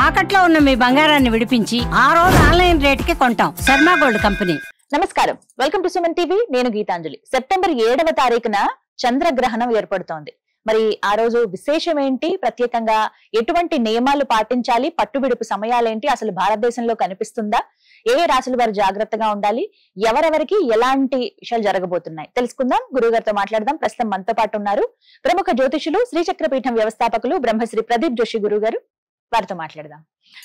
తాకట్లో ఉన్న మీ బంగారాన్ని విడిపించి ఆ రోజు ఆన్లైన్ రేటుకి కొంటాం. Sharma gold company. నమస్కారం, వెల్కమ్ టు సుమన్ టీవీ. నేను గీతాంజలి. సెప్టెంబర్ 7వ తారీఖున చంద్రగ్రహణం ఏర్పడుతోంది. మరి ఆ రోజు విశేషం ఏంటి, ప్రత్యేకంగా ఎటువంటి నియమాలు పాటించాలి, పట్టుబిడుపు సమయాలేంటి, అసలు భారతదేశంలో కనిపిస్తుందా, ఏ రాశుల వారు జాగ్రత్తగా ఉండాలి, ఎవరెవరికి ఎలాంటి విషయాలు జరగబోతున్నాయి తెలుసుకుందాం. గురుగారితో మాట్లాడదాం. ప్రస్తుతం మనతో పాటు ఉన్నారు ప్రముఖ జ్యోతిషులు, శ్రీచక్రపీఠం వ్యవస్థాపకులు బ్రహ్మశ్రీ ప్రదీప్ జోషి గురుగారు. వారితో మాట్లాడదాం.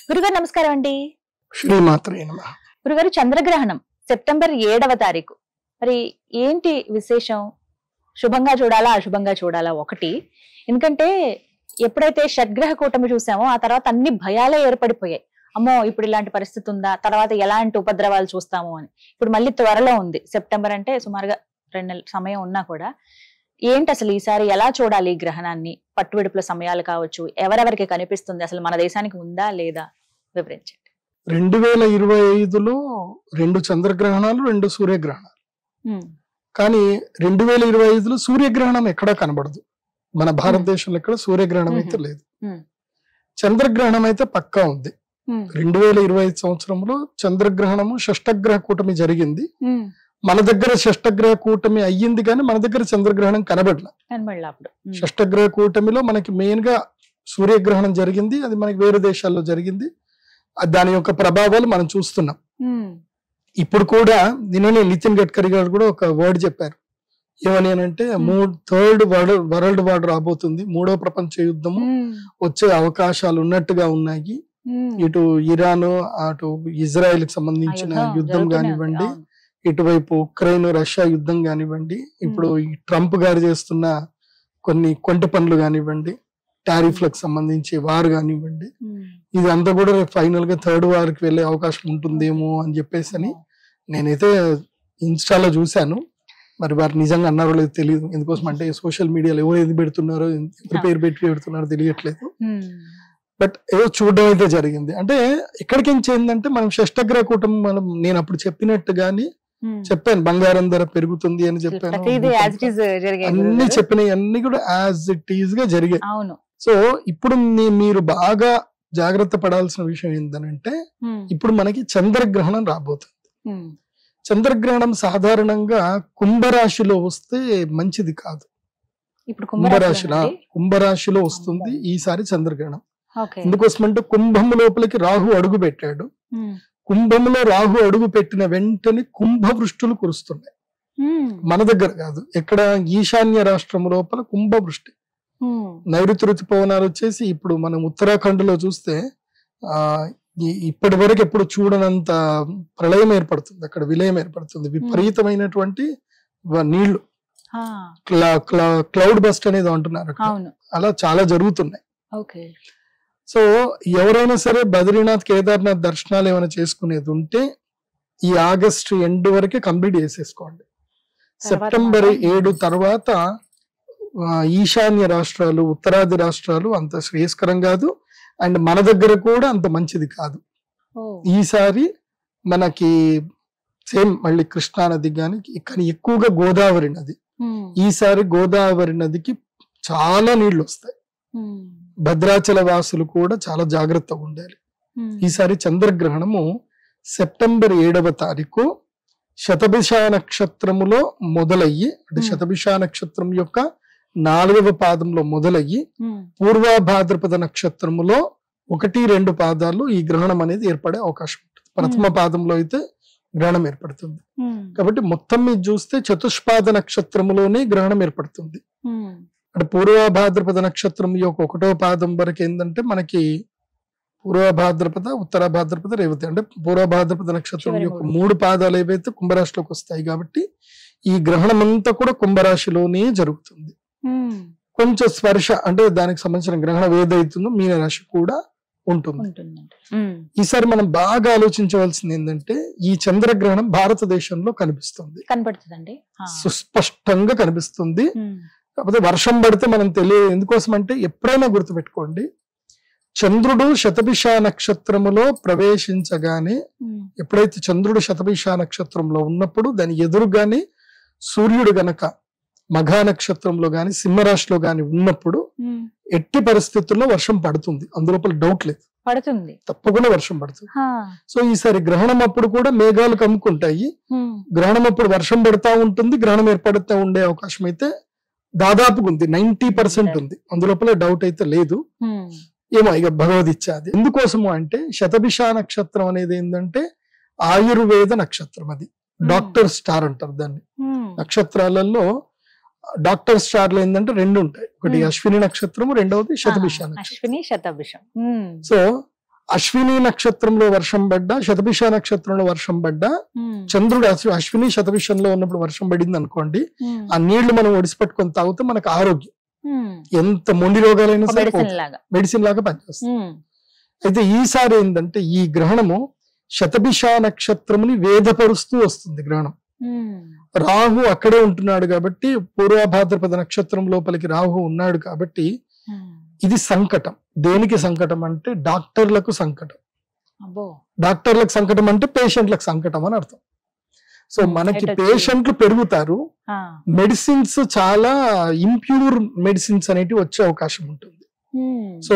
గురుగారు నమస్కారం అండి. శ్రీమాత్రే నమః. గురుగారు, చంద్రగ్రహణం సెప్టెంబర్ 7వ తారీఖు, మరి ఏంటి విశేషం? శుభంగా చూడాలా, అశుభంగా చూడాలా? ఒకటి, ఎందుకంటే ఎప్పుడైతే షడ్గ్రహ కూటమి చూసామో ఆ తర్వాత అన్ని భయాలే ఏర్పడిపోయాయి. అమ్మో, ఇప్పుడు ఇలాంటి పరిస్థితి ఉందా, తర్వాత ఎలాంటి ఉపద్రవాలు చూస్తాము అని. ఇప్పుడు మళ్ళీ త్వరలో ఉంది. సెప్టెంబర్ అంటే సుమారుగా 2 నెలల సమయం ఉన్నా కూడా ఏంటి అసలు ఈసారి ఎలా చూడాలి ఈ గ్రహణాన్ని? పట్టువిడుపుల సమయాలు కావచ్చు, ఎవరెవరికి కనిపిస్తుంది, అసలు మన దేశానికి ఉందా లేదా, వివరించండి. 2025లో 2 చంద్రగ్రహణాలు, 2 సూర్యగ్రహణాలు. కానీ 2025లో సూర్యగ్రహణం ఎక్కడా కనబడదు. మన భారతదేశంలో ఎక్కడ సూర్యగ్రహణం అయితే లేదు. చంద్రగ్రహణం అయితే పక్కా ఉంది. 2025 సంవత్సరంలో చంద్రగ్రహణము షష్టగ్రహ కూటమి జరిగింది. మన దగ్గర షష్టగ్రహ కూటమి అయ్యింది కానీ మన దగ్గర చంద్రగ్రహణం కనబడలా. షష్టగ్రహ కూటమిలో మనకి మెయిన్ గా సూర్యగ్రహణం జరిగింది. అది మనకి వేరే దేశాల్లో జరిగింది. దాని యొక్క ప్రభావాలు మనం చూస్తున్నాం. ఇప్పుడు కూడా నిన్ననే నితిన్ గడ్కరీ గారు కూడా ఒక వర్డ్ చెప్పారు. ఏమని అంటే థర్డ్ వరల్డ్ వార్ రాబోతుంది, 3వ ప్రపంచ యుద్ధము వచ్చే అవకాశాలు ఉన్నట్టుగా ఉన్నాయి. ఇటు ఇరాన్, అటు ఇజ్రాయెల్ కి సంబంధించిన యుద్ధం కానివ్వండి, ఇటువైపు ఉక్రెయిన్ రష్యా యుద్ధం కానివ్వండి, ఇప్పుడు ఈ ట్రంప్ గారు చేస్తున్న కొన్ని కొంటి పనులు కానివ్వండి, టారిఫ్లకు సంబంధించి వార్ కానివ్వండి, ఇదంతా కూడా ఫైనల్ గా థర్డ్ వార్ కి వెళ్లే అవకాశం ఉంటుందేమో అని చెప్పేసి అని నేనైతే ఇన్స్టాలో చూశాను. మరి వారు నిజంగా అన్నారో లేదో తెలియదు. ఎందుకోసం అంటే సోషల్ మీడియాలో ఎవరు ఏది పెడుతున్నారో, ఎవరి పేరు పెట్టి పెడుతున్నారో తెలియట్లేదు. బట్ ఏదో చూడడం అయితే జరిగింది. అంటే ఎక్కడికి ఏంటంటే మనం షష్టగ్రహ కూటమి, మనం నేను అప్పుడు చెప్పినట్టుగాని చెప్పాను, బంగారం ధర పెరుగుతుంది అని చెప్పాను. అన్ని చెప్పినవి అన్ని కూడా యాజ్ ఇట్ ఈజ్ గా జరిగాయి. సో ఇప్పుడు మీరు బాగా జాగ్రత్త పడాల్సిన విషయం ఏంటంటే, ఇప్పుడు మనకి చంద్రగ్రహణం రాబోతుంది. చంద్రగ్రహణం సాధారణంగా కుంభరాశిలో వస్తే మంచిది కాదు. కుంభరాశిలో వస్తుంది ఈసారి చంద్రగ్రహణం. ఎందుకోసమంటే కుంభము లోపలికి రాహు అడుగు పెట్టాడు. కుంభంలో రాహు అడుగు పెట్టిన వెంటనే కుంభవృష్టులు కురుస్తున్నాయి. మన దగ్గర కాదు, ఎక్కడ ఈశాన్య రాష్ట్రం లోపల కుంభవృష్టి, నైరుతి ఋతుపవనాలు వచ్చేసి ఇప్పుడు మనం ఉత్తరాఖండ్ లో చూస్తే ఇప్పటి వరకు ఎప్పుడు చూడనంత ప్రళయం ఏర్పడుతుంది. అక్కడ విలయం ఏర్పడుతుంది. విపరీతమైనటువంటి నీళ్లు, క్లౌడ్ బస్ట్ అనేది అంటున్నారు. అలా చాలా జరుగుతున్నాయి. సో ఎవరైనా సరే బద్రీనాథ్, కేదార్నాథ్ దర్శనాలు ఏమైనా చేసుకునేది ఉంటే ఈ ఆగస్టు ఎండ్ వరకే కంప్లీట్ చేసేసుకోండి. సెప్టెంబర్ 7 తర్వాత ఈశాన్య రాష్ట్రాలు, ఉత్తరాది రాష్ట్రాలు అంత శ్రేయస్కరం కాదు. అండ్ మన దగ్గర కూడా అంత మంచిది కాదు. ఈసారి మనకి సేమ్ మళ్ళీ కృష్ణా నది కానీ ఎక్కువగా గోదావరి నది, ఈసారి గోదావరి నదికి చాలా నీళ్లు వస్తాయి. భద్రాచల వాసులు కూడా చాలా జాగ్రత్తగా ఉండాలి. ఈసారి చంద్రగ్రహణము సెప్టెంబర్ 7వ తారీఖు శతభిష నక్షత్రములో మొదలయ్యి, అంటే శతభిష నక్షత్రం యొక్క 4వ పాదంలో మొదలయ్యి పూర్వభాద్రపద నక్షత్రములో 1-2 పాదాలు ఈ గ్రహణం అనేది ఏర్పడే అవకాశం ఉంటుంది. ప్రథమ పాదంలో అయితే గ్రహణం ఏర్పడుతుంది. కాబట్టి మొత్తం మీద చూస్తే చతుష్పాద నక్షత్రములోనే గ్రహణం ఏర్పడుతుంది. అంటే పూర్వభాద్రపద నక్షత్రం యొక్క 1వ పాదం వరకు ఏంటంటే మనకి పూర్వభాద్రపద, ఉత్తర భాద్రపద, రేవతి, అంటే పూర్వభాద్రపద నక్షత్రం యొక్క 3 పాదాలు ఏవైతే కుంభరాశిలోకి వస్తాయి. కాబట్టి ఈ గ్రహణం అంతా కూడా కుంభరాశిలోనే జరుగుతుంది. కొంచెం స్పర్శ అంటే దానికి సంబంధించిన గ్రహణం ఏదైతుందో మీనరాశి కూడా ఉంటుంది. ఈసారి మనం బాగా ఆలోచించవలసింది ఏంటంటే, ఈ చంద్రగ్రహణం భారతదేశంలో కనిపిస్తుంది, సుస్పష్టంగా కనిపిస్తుంది. కాకపోతే వర్షం పడితే మనం తెలియదు. ఎందుకోసం అంటే ఎప్పుడైనా గుర్తుపెట్టుకోండి, చంద్రుడు శతభిష నక్షత్రములో ప్రవేశించగానే, ఎప్పుడైతే చంద్రుడు శతభిష నక్షత్రంలో ఉన్నప్పుడు దాని ఎదురుగానే సూర్యుడు గనక మఘా నక్షత్రంలో గాని సింహరాశిలో గాని ఉన్నప్పుడు ఎట్టి పరిస్థితుల్లో వర్షం పడుతుంది, అందులోపల డౌట్ లేదు. పడుతుంది. తప్పకుండా వర్షం పడుతుంది. హా. సో ఈసారి గ్రహణం అప్పుడు కూడా మేఘాలు కమ్ముకుంటాయి. గ్రహణం అప్పుడు వర్షం పడతా ఉంటుంది, గ్రహణం ఏర్పడుతూ ఉండే అవకాశం అయితే దాదాపుగా ఉంది, 90% ఉంది, అందులోపల డౌట్ అయితే లేదు. ఏమో ఇక భగవద్ అది. ఎందుకోసము అంటే శతభిష నక్షత్రం అనేది ఏంటంటే ఆయుర్వేద నక్షత్రం. అది డాక్టర్ స్టార్ అంటారు దాన్ని. నక్షత్రాలలో డాక్టర్ స్టార్లు ఏంటంటే రెండు ఉంటాయి, ఒకటి అశ్విని నక్షత్రము, రెండవది శతభిష నక్షత్రం. సో అశ్విని నక్షత్రంలో వర్షం పడ్డా, శతభిష నక్షత్రంలో వర్షం పడ్డా, చంద్రుడు అశ్విని శతభిషంలో ఉన్నప్పుడు వర్షం పడింది అనుకోండి, ఆ నీళ్లు మనం ఒడిసిపెట్టుకొని తాగితే మనకు ఆరోగ్యం, ఎంత మొండి రోగాలైనా సరే మెడిసిన్ లాగా పనిచేస్తుంది. అయితే ఈసారి ఏంటంటే ఈ గ్రహణము శతభిష నక్షత్రముని వేదపరుస్తూ వస్తుంది గ్రహణం. రాహు అక్కడే ఉంటున్నాడు కాబట్టి, పూర్వభాద్రపద నక్షత్రం లోపలికి రాహు ఉన్నాడు కాబట్టి ఇది సంకటం. దేనికి సంకటం అంటే డాక్టర్లకు సంకటం. డాక్టర్లకు సంకటం అంటే పేషెంట్లకు సంకటం అని అర్థం. సో మనకి పేషెంట్లు పెరుగుతారు, మెడిసిన్స్ చాలా ఇంప్యూర్ మెడిసిన్స్ అనేటివి వచ్చే అవకాశం ఉంటుంది. సో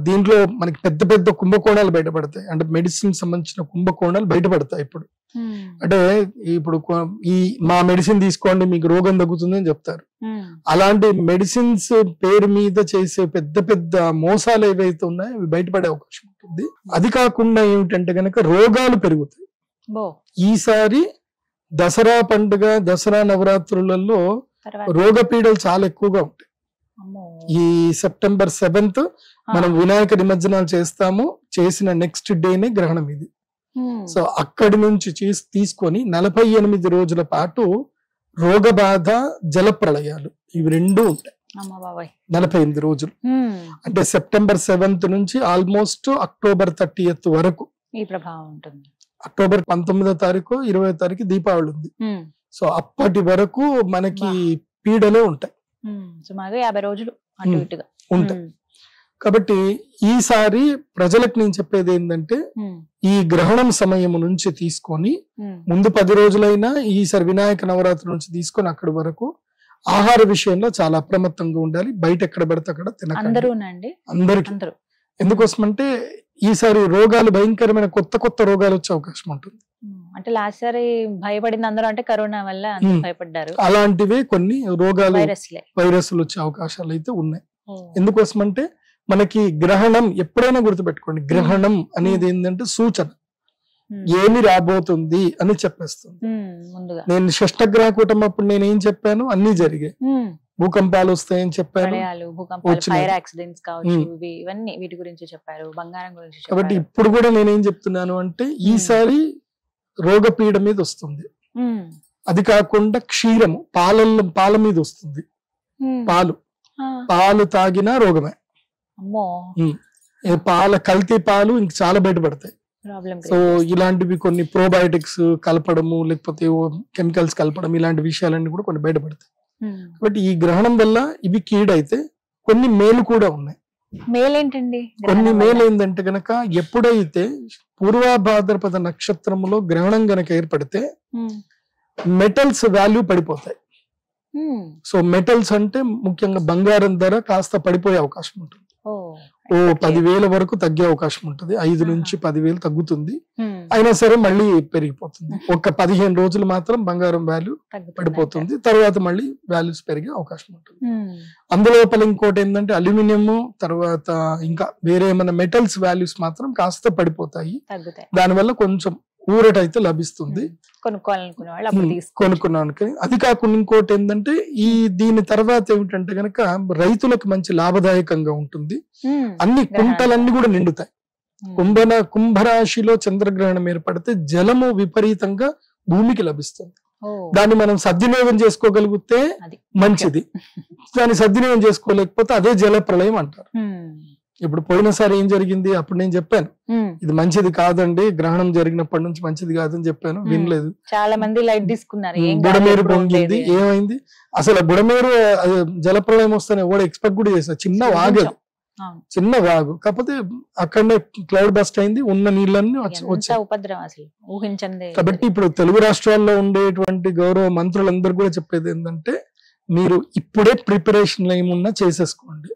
దీంట్లో మనకి పెద్ద పెద్ద కుంభకోణాలు బయటపడతాయి, అంటే మెడిసిన్ సంబంధించిన కుంభకోణాలు బయటపడతాయి. ఇప్పుడు అంటే ఇప్పుడు ఈ మా మెడిసిన్ తీసుకోండి మీకు రోగం తగ్గుతుంది అని చెప్తారు. అలాంటి మెడిసిన్స్ పేరు మీద చేసే పెద్ద పెద్ద మోసాలు ఏవైతే ఉన్నాయో అవి బయటపడే అవకాశం ఉంటుంది. అది కాకుండా ఏమిటంటే గనక రోగాలు పెరుగుతాయి. ఈసారి దసరా పండుగ, దసరా నవరాత్రులలో రోగపీడలు చాలా ఎక్కువగా ఉంటాయి. ఈ సెప్టెంబర్ 7th మనం వినాయక నిమజ్జనాలు చేస్తాము, చేసిన నెక్స్ట్ డేనే గ్రహణం ఇది. సో అక్కడి నుంచి తీసుకొని 48 రోజుల పాటు రోగ బాధ, జల ప్రళయాలు ఇవి రెండు ఉంటాయి. 48 రోజులు అంటే సెప్టెంబర్ 7th నుంచి ఆల్మోస్ట్ అక్టోబర్ 30th వరకు ఈ ప్రభావం ఉంటుంది. అక్టోబర్ 19వ తారీఖు 20వ తారీఖు దీపావళి ఉంది. సో అప్పటి వరకు మనకి పీడలే ఉంటాయి, సుమారుగా 50 రోజులు అటు ఇటుగా ఉంటాయి. కాబట్టి ఈసారి ప్రజలకు నేను చెప్పేది ఏంటంటే ఈ గ్రహణం సమయం నుంచి తీసుకొని ముందు 10 రోజులైనా ఈసారి వినాయక నవరాత్రి నుంచి తీసుకొని అక్కడి వరకు ఆహార విషయంలో చాలా అప్రమత్తంగా ఉండాలి. బయట ఎక్కడ పడితే అక్కడ తినకండి అందరికి. ఎందుకోసం అంటే ఈసారి రోగాలు భయంకరమైన కొత్త రోగాలు వచ్చే అవకాశం ఉంటుంది. అంటే లాస్ట్ సారి భయపడింది అందరూ అంటే కరోనా వల్ల భయపడ్డారు. అలాంటివే కొన్ని రోగాలు వైరస్లు వచ్చే అవకాశాలు అయితే ఉన్నాయి. ఎందుకోసం అంటే మనకి గ్రహణం ఎప్పుడైనా గుర్తుపెట్టుకోండి, గ్రహణం అనేది ఏంటంటే సూచన, ఏమి రాబోతుంది అని చెప్పేస్తుంది. నేను షష్టగ్రహ కూటమి అప్పుడు నేను ఏం చెప్పాను, అన్ని జరిగాయి. భూకంపాలు వస్తాయని చెప్పాను, వీటి గురించి చెప్పారు, బంగారం గురించి. కాబట్టి ఇప్పుడు కూడా నేనేం చెప్తున్నాను అంటే ఈసారి రోగపీడ మీద వస్తుంది. అది కాకుండా క్షీరము, పాల మీద వస్తుంది. పాలు తాగినా రోగమే. కల్తీ పాలు ఇంక చాలా బయటపడతాయి. సో ఇలాంటివి కొన్ని ప్రోబయోటిక్స్ కలపడము, లేకపోతే కెమికల్స్ కలపడం, ఇలాంటి విషయాలన్నీ కూడా కొన్ని బయటపడతాయి. కాబట్టి ఈ గ్రహణం వల్ల ఇవి కీడైతే కొన్ని మేలు కూడా ఉన్నాయి. మేలేంటండి? కొన్ని మేలు ఏంటంటే గనక ఎప్పుడైతే పూర్వభాద్రపద నక్షత్రంలో గ్రహణం గనక ఏర్పడితే మెటల్స్ వాల్యూ పడిపోతాయి. సో మెటల్స్ అంటే ముఖ్యంగా బంగారం ధర కాస్త పడిపోయే అవకాశం ఉంటుంది. 10,000 వరకు తగ్గే అవకాశం ఉంటుంది. 5 నుంచి 10,000 తగ్గుతుంది. అయినా సరే మళ్ళీ పెరిగిపోతుంది. ఒక 15 రోజులు మాత్రం బంగారం వాల్యూ పడిపోతుంది, తర్వాత మళ్ళీ వాల్యూస్ పెరిగే అవకాశం ఉంటుంది. అందులోపల ఇంకోటి ఏంటంటే అల్యూమినియం, తర్వాత ఇంకా వేరే ఏమైనా మెటల్స్ వాల్యూస్ మాత్రం కాస్త పడిపోతాయి. దానివల్ల కొంచెం ఊరటైతే లభిస్తుంది కొనుక్కున్నానికి. అది కాకుండా ఇంకోటి ఏంటంటే దీని తర్వాత ఏమిటంటే గనక రైతులకు మంచి లాభదాయకంగా ఉంటుంది. అన్ని కుంటలన్నీ కూడా నిండుతాయి. కుంభరాశిలో చంద్రగ్రహణం ఏర్పడితే జలము విపరీతంగా భూమికి లభిస్తుంది. దాన్ని మనం సద్వినియోగం చేసుకోగలిగితే మంచిది, దాన్ని సద్వినియోగం చేసుకోలేకపోతే అదే జల ప్రళయం అంటారు. ఇప్పుడు పోయినసారి ఏం జరిగింది, అప్పుడు నేను చెప్పాను ఇది మంచిది కాదండి, గ్రహణం జరిగినప్పటి నుంచి మంచిది కాదని చెప్పాను, వినలేదు. చాలా మంది లైట్ తీసుకున్నారు. బుడమేరు పొంగింది, ఏమైంది అసలు బుడమేరు జలప్రలయం వస్తానే ఎవడు ఎక్స్పెక్ట్ కూడా చేస్తారు. చిన్న వాగు కాకపోతే అక్కడనే క్లౌడ్ బస్ట్ అయింది, ఉన్న నీళ్ళన్నీ వచ్చాయి. కాబట్టి ఇప్పుడు తెలుగు రాష్ట్రాల్లో ఉండేటువంటి గౌరవ మంత్రులందరూ కూడా చెప్పేది ఏంటంటే మీరు ఇప్పుడే ప్రిపరేషన్ ఏమున్నా చేసేసుకోండి.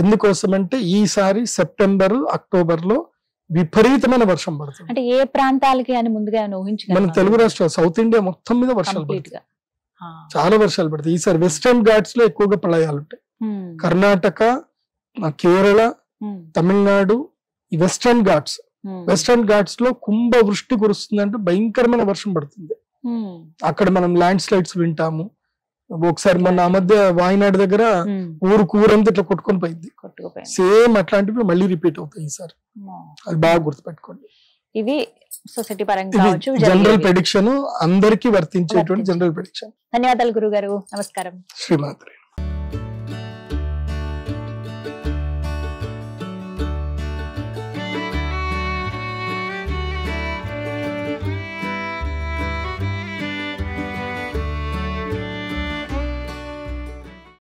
ఎందుకోసం అంటే ఈసారి సెప్టెంబర్ అక్టోబర్ లో విపరీతమైన వర్షం పడుతుంది. అంటే ఏ ప్రాంతాలకి అని ముందుగా ఊహించగలమా? మన తెలుగు రాష్ట్రాలు సౌత్ ఇండియా మొత్తం మీద వర్షాలు కంప్లీట్ పడతాయి, గా చాలా వర్షాలు పడతాయి. ఈసారి వెస్టర్న్ ఘాట్స్ లో ఎక్కువగా ప్రళయాలు ఉంటాయి. కర్ణాటక, కేరళ, తమిళనాడు, ఈ వెస్టర్న్ ఘాట్స్ లో కుంభ వృష్టి కురుస్తుందంటే భయంకరమైన వర్షం పడుతుంది. అక్కడ మనం ల్యాండ్ స్లైడ్స్ వింటాము. ఒకసారి మొన్న ఆ మధ్య వాయనాడు దగ్గర ఊరంతా ఇట్లా కొట్టుకొని పోయింది. సేమ్ అట్లాంటివి మళ్ళీ రిపీట్ అవుతాయి ఈసారి. అది బాగా గుర్తుపెట్టుకోండి. ఇవి సొసైటీ పరంగా జనరల్ ప్రెడిక్షన్, అందరికీ వర్తించేటువంటి జనరల్ ప్రెడిక్షన్. ధన్యవాదాలు గురుగారు. నమస్కారం. శ్రీమాత్రే.